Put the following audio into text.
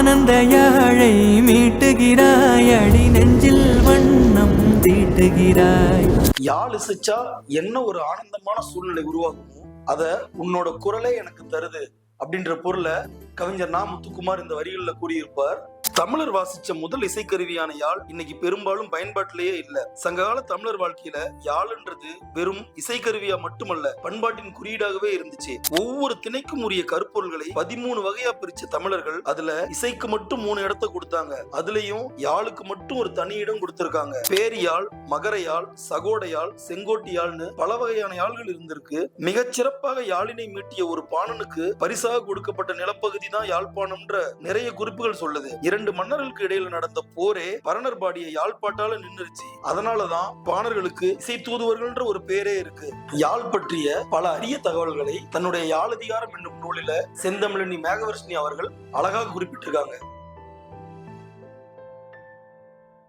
ஆனந்த யாழை மீட்டுகிறாய், அடி நெஞ்சில் வண்ணம் தீட்டுகிறாய். யாழ் இசைச்சா என்ன ஒரு ஆனந்தமான சூழ்நிலை உருவாகுமோ அத உன்னோட குரலே எனக்கு தருது அப்படின்ற பொருளை கவிஞர் நா. முத்துக்குமார் இந்த வரிகளில் கூறியிருப்பார். தமிழர் வாசிச்ச முதல் இசைக்கருவியான யாழ் இன்னைக்கு பெரும்பாலும் பயன்பாட்டிலேயே இல்ல. சங்ககால தமிழர் வாழ்க்கையில யாழ்ன்றது வெறும் இசைக்கருவியா மட்டுமல்ல, பண்பாட்டின் குறியீடாகவே இருந்துச்சு. ஒவ்வொரு திணைக்கும் உரிய கருப்பொருள்களை 13 வகையா பிரிச்ச தமிழர்கள் அதுல இசைக்கு மட்டும் 3 இடத்தை கொடுத்தாங்க. அதுலயும் யாழுக்கு மட்டும் ஒரு தனி இடம் கொடுத்திருக்காங்க. பேரியாழ், மகரையாழ், சகோடையாழ், செங்கோட்டியாழ்னு பல வகையான யாழ்கள் இருந்திருக்கு. மிகச்சிறப்பாக யாழினை மீட்டிய ஒரு பாணனுக்கு பரிசாக கொடுக்கப்பட்ட நிலப்பகுதி தான் யாழ்ப்பாணம்ன்ற நிறைய குறிப்புகள் சொல்லுது. 2 மன்னர்களுக்கு இடையில நடந்த போரே பரணர் பாடிய யாழ்ப்பாட்டால நின்றுச்சு. அதனாலதான் பாணர்களுக்கு இசை தூதுவர்கள்ன்ற ஒரு பேரே இருக்கு. யாழ் பற்றிய பல அரிய தகவல்களை தன்னுடைய யாழதிகாரம் என்னும் நூலில செந்தமிழனி மேகவர்ஷினி அவர்கள் அழகாக குறிப்பிட்டிருக்காங்க.